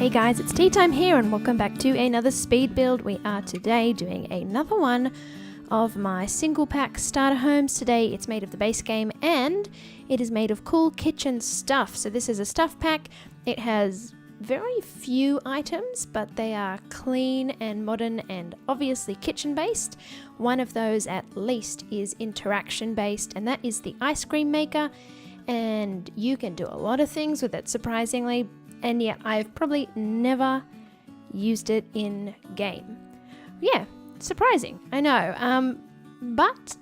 Hey guys, it's Teatime here and welcome back to another speed build. We are today doing another one of my single pack starter homes. Today it's made of the base game and it is made of cool kitchen stuff. So this is a stuff pack. It has very few items, but they are clean and modern and obviously kitchen based. One of those at least is interaction based, and that is the ice cream maker. And you can do a lot of things with it, surprisingly, and yet I've probably never used it in game. Yeah, surprising, I know, but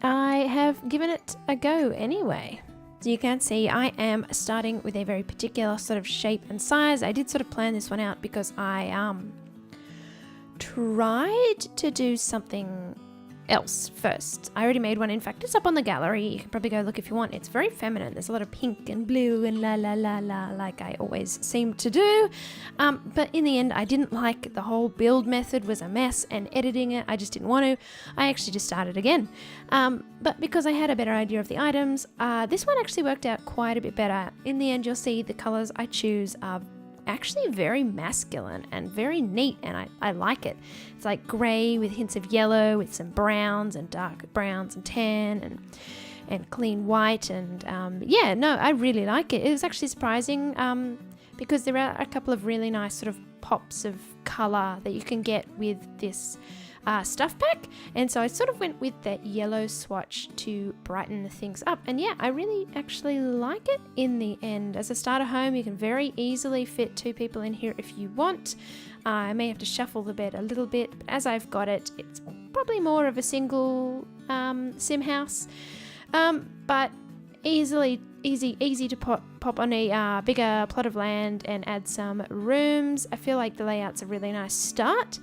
I have given it a go anyway. So you can see I am starting with a very particular sort of shape and size. I did sort of plan this one out because I tried to do something else first. I already made one. In fact, it's up on the gallery. You can probably go look if you want. It's very feminine. There's a lot of pink and blue and la la la la like I always seem to do. But in the end, I didn't like the whole build method. Was a mess, and editing it, I just didn't want to. I actually just started again. But because I had a better idea of the items, this one actually worked out quite a bit better. In the end, you'll see the colors I choose are actually very masculine and very neat, and I like it. It's like grey with hints of yellow with some browns and dark browns and tan and clean white, and yeah, no, I really like it. It was actually surprising because there are a couple of really nice sort of pops of colour that you can get with this stuff pack, and so I sort of went with that yellow swatch to brighten things up, and yeah, I really actually like it in the end. As a starter home, you can very easily fit 2 people in here if you want. I may have to shuffle the bed a little bit, but as I've got it, it's probably more of a single sim house, but easy to pop on a bigger plot of land and add some rooms. I feel like the layout's a really nice start.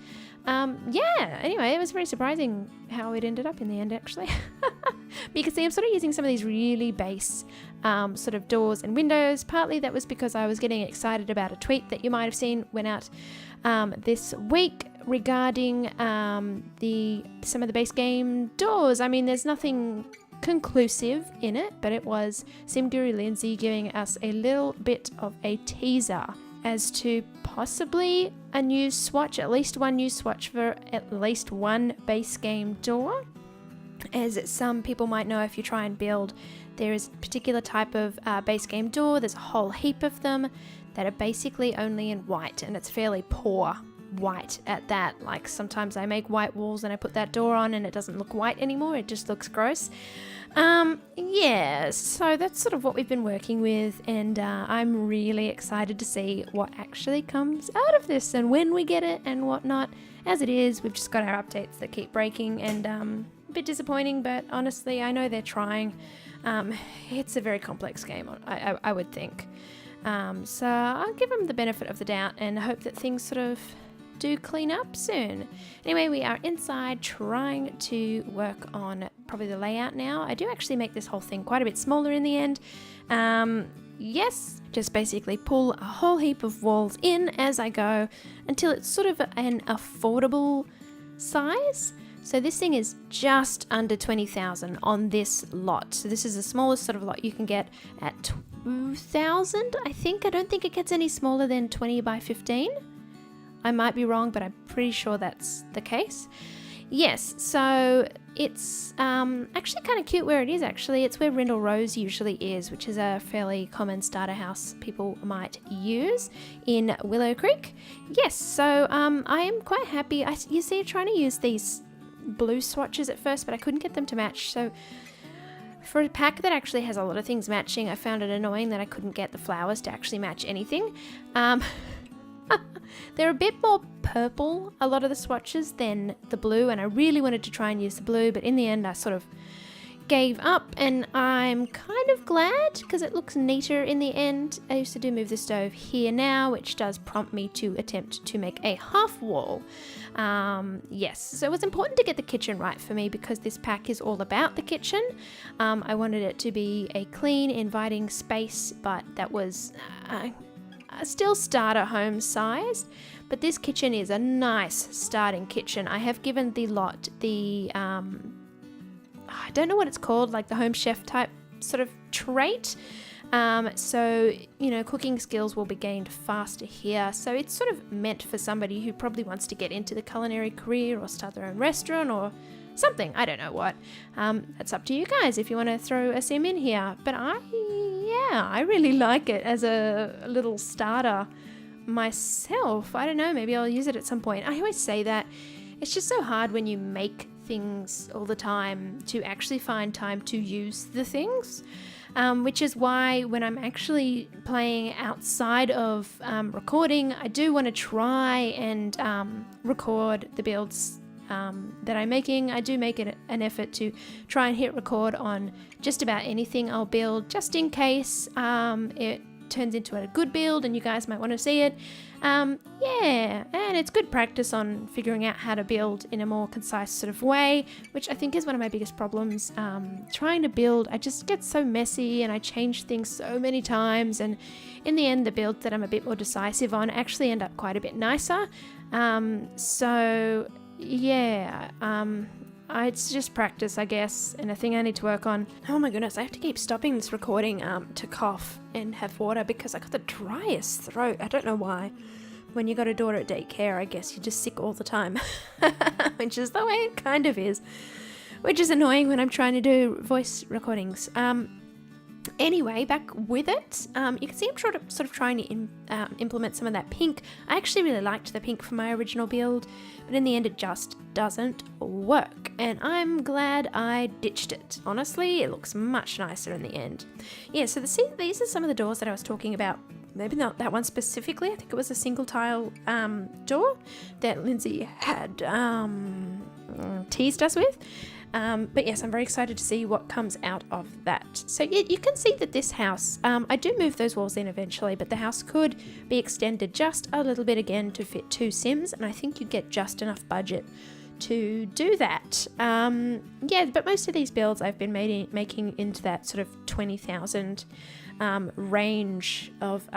Yeah, anyway, it was very surprising how it ended up in the end, actually. You can see I'm sort of using some of these really base sort of doors and windows. Partly that was because I was getting excited about a tweet that you might have seen went out this week regarding some of the base game doors. I mean, there's nothing conclusive in it, but it was Sim Guru Lindsay giving us a little bit of a teaser as to possibly a new swatch, at least one new swatch for at least one base game door. As some people might know, if you try and build, there is a particular type of base game door. There's a whole heap of them that are basically only in white, and it's fairly poor white at that. Like sometimes I make white walls and I put that door on and it doesn't look white anymore, it just looks gross. Yeah, so that's sort of what we've been working with, and I'm really excited to see what actually comes out of this and when we get it and whatnot. As it is, we've just got our updates that keep breaking, and a bit disappointing, but honestly I know they're trying. It's a very complex game, I would think, so I'll give them the benefit of the doubt and hope that things sort of do clean up soon. Anyway, we are inside trying to work on probably the layout now. I do actually make this whole thing quite a bit smaller in the end. Yes, just basically pull a whole heap of walls in as I go until it's sort of an affordable size. So this thing is just under 20,000 on this lot. So this is the smallest sort of lot you can get at 2,000, I think. I don't think it gets any smaller than 20 by 15. I might be wrong, but I'm pretty sure that's the case. Yes, so it's actually kind of cute where it is, actually. It's where Rindle Rose usually is, which is a fairly common starter house people might use in Willow Creek. Yes, so I am quite happy. You see, trying to use these blue swatches at first, but I couldn't get them to match. So for a pack that actually has a lot of things matching, I found it annoying that I couldn't get the flowers to actually match anything. They're a bit more purple, a lot of the swatches, than the blue, and I really wanted to try and use the blue, but in the end I sort of gave up, and I'm kind of glad because it looks neater in the end. I used to do move the stove here now, which does prompt me to attempt to make a half wall. Yes, so it was important to get the kitchen right for me because this pack is all about the kitchen. I wanted it to be a clean, inviting space, but that was still starter home size, but this kitchen is a nice starting kitchen. I have given the lot the I don't know what it's called, like the home chef type sort of trait. So, cooking skills will be gained faster here. So it's sort of meant for somebody who probably wants to get into the culinary career or start their own restaurant or something. I don't know what. That's up to you guys if you want to throw a sim in here. But I really like it as a little starter myself. I don't know, maybe I'll use it at some point. I always say that it's just so hard when you make things all the time to actually find time to use the things. Which is why when I'm actually playing outside of recording, I do want to try and record the builds that I'm making. I do make it an effort to try and hit record on just about anything I'll build, just in case it turns into a good build and you guys might want to see it. And it's good practice on figuring out how to build in a more concise sort of way, which I think is one of my biggest problems. Trying to build, I just get so messy and I change things so many times, and in the end the builds that I'm a bit more decisive on actually end up quite a bit nicer. It's just practice, I guess, and a thing I need to work on. Oh my goodness, I have to keep stopping this recording to cough and have water because I got the driest throat. I don't know why. When you got a daughter at daycare, I guess you're just sick all the time, which is the way it kind of is, which is annoying when I'm trying to do voice recordings. Anyway, back with it. You can see I'm sort of trying to implement some of that pink. I actually really liked the pink from my original build, but in the end it just doesn't work, and I'm glad I ditched it. Honestly, it looks much nicer in the end. Yeah, so these are some of the doors that I was talking about. Maybe not that one specifically. I think it was a single tile door that Lindsay had teased us with. But yes, I'm very excited to see what comes out of that. So you can see that this house, I do move those walls in eventually, but the house could be extended just a little bit again to fit 2 Sims, and I think you get just enough budget to do that. But most of these builds I've been making into that sort of 20,000 range of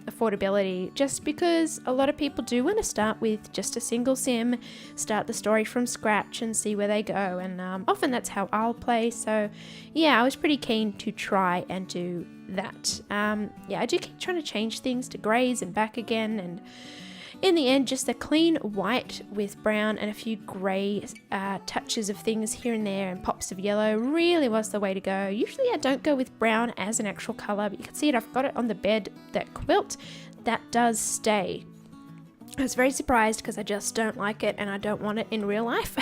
affordability, just because a lot of people do want to start with just a single sim, start the story from scratch and see where they go, and often that's how I'll play. So I was pretty keen to try and do that. I do keep trying to change things to greys and back again, and in the end just a clean white with brown and a few grey touches of things here and there and pops of yellow really was the way to go. Usually I don't go with brown as an actual colour, but you can see it, I've got it on the bed, that quilt, that does stay. I was very surprised because I just don't like it and I don't want it in real life.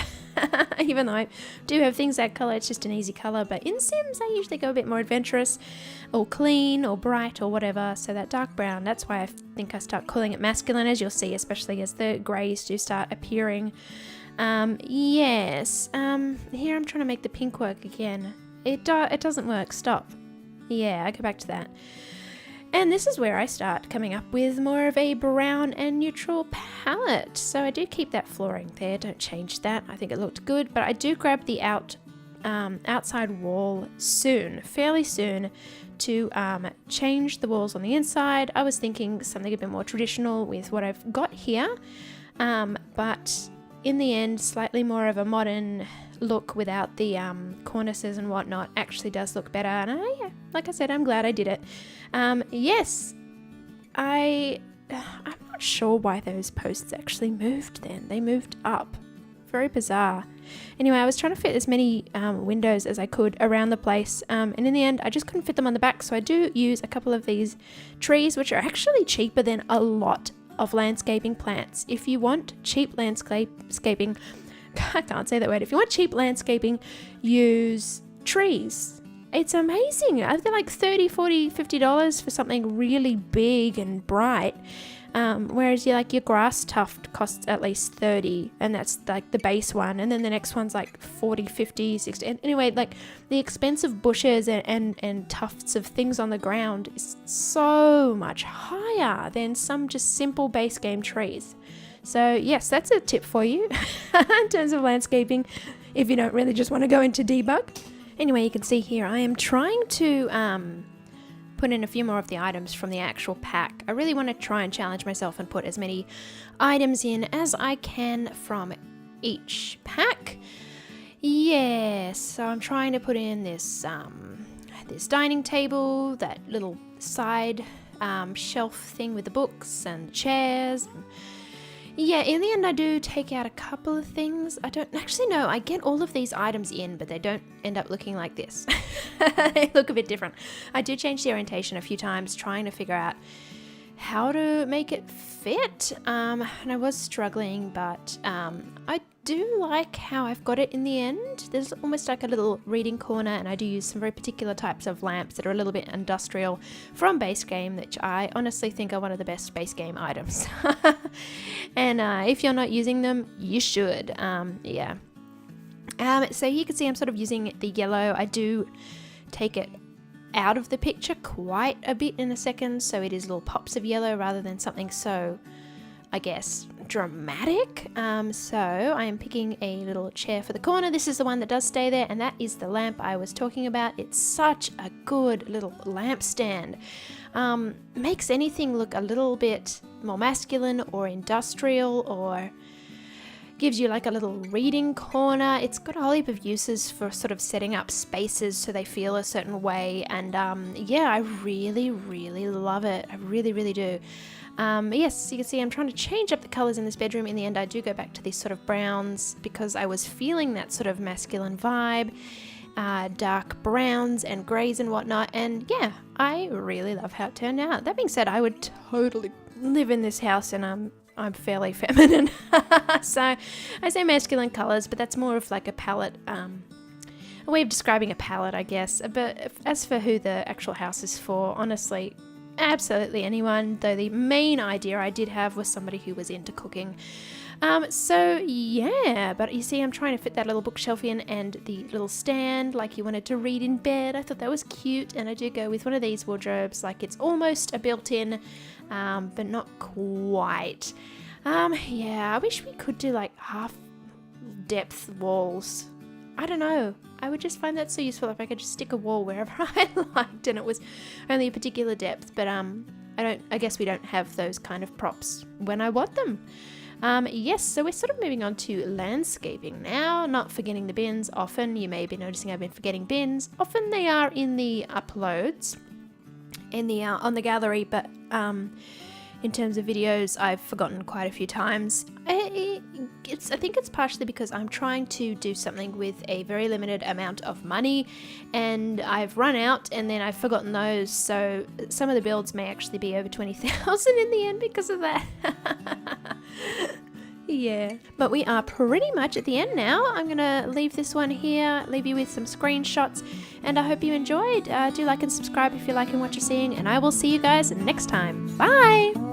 Even though I do have things that colour, it's just an easy colour. But in Sims, I usually go a bit more adventurous or clean or bright or whatever. So that dark brown, that's why I think I start calling it masculine, as you'll see, especially as the greys do start appearing. Here I'm trying to make the pink work again. It doesn't work. Stop. I go back to that. And this is where I start coming up with more of a brown and neutral palette. So I do keep that flooring there, don't change that. I think it looked good, but I do grab the outside wall fairly soon, to change the walls on the inside. I was thinking something a bit more traditional with what I've got here, but in the end, slightly more of a modern look without the cornices and whatnot actually does look better. And like I said, I'm glad I did it. I'm not sure why those posts actually moved then. They moved up. Very bizarre. Anyway, I was trying to fit as many windows as I could around the place, and in the end I just couldn't fit them on the back, so I do use a couple of these trees, which are actually cheaper than a lot of landscaping plants. If you want cheap landscaping, I can't say that word. If you want cheap landscaping, use trees. It's amazing. They're like $30, $40, $50 for something really big and bright. Whereas your grass tuft costs at least $30, and that's like the base one, and then the next one's like $40, $50, $60. And anyway, like the expensive bushes and tufts of things on the ground is so much higher than some just simple base game trees. So yes, that's a tip for you in terms of landscaping, if you don't really just want to go into debug. Anyway, you can see here I am trying to put in a few more of the items from the actual pack. I really want to try and challenge myself and put as many items in as I can from each pack. Yes, so I'm trying to put in this this dining table, that little side shelf thing with the books and the chairs. Yeah, in the end I do take out a couple of things. I don't actually know. I get all of these items in, but they don't end up looking like this. They look a bit different. I do change the orientation a few times, trying to figure out how to make it fit. And I was struggling, but I do like how I've got it in the end. There's almost like a little reading corner, and I do use some very particular types of lamps that are a little bit industrial from Base Game, which I honestly think are one of the best Base Game items. And if you're not using them, you should. Yeah. So you can see I'm sort of using the yellow. I do take it out of the picture quite a bit in a second, so it is little pops of yellow rather than something so, I guess, dramatic. So I am picking a little chair for the corner. This is the one that does stay there, and that is the lamp I was talking about. It's such a good little lamp stand. Makes anything look a little bit more masculine or industrial, or gives you like a little reading corner. It's got a whole heap of uses for sort of setting up spaces so they feel a certain way, and yeah, I really love it. I really do. Yes, you can see I'm trying to change up the colors in this bedroom. In the end, I do go back to these sort of browns because I was feeling that sort of masculine vibe, dark browns and grays and whatnot, and yeah, I really love how it turned out. That being said, I would totally live in this house, and I'm fairly feminine. So I say masculine colors, but that's more of like a palette, a way of describing a palette, I guess. But as for who the actual house is for, honestly, absolutely anyone, though the main idea I did have was somebody who was into cooking. So yeah, but you see I'm trying to fit that little bookshelf in and the little stand like you wanted to read in bed. I thought that was cute, and I do go with one of these wardrobes, like it's almost a built-in, but not quite. Yeah, I wish we could do like half depth walls. I don't know. I would just find that so useful if I could just stick a wall wherever I liked and it was only a particular depth, but I guess we don't have those kind of props when I want them. Yes, so we're sort of moving on to landscaping now, not forgetting the bins. Often, you may be noticing I've been forgetting bins. Often they are in the uploads, in the on the gallery, but in terms of videos, I've forgotten quite a few times. I think it's partially because I'm trying to do something with a very limited amount of money, and I've run out, and then I've forgotten those, so some of the builds may actually be over 20,000 in the end because of that. Yeah, but we are pretty much at the end now. I'm gonna leave this one here, leave you with some screenshots, and I hope you enjoyed. Do like and subscribe if you're liking what you're seeing, and I will see you guys next time. Bye!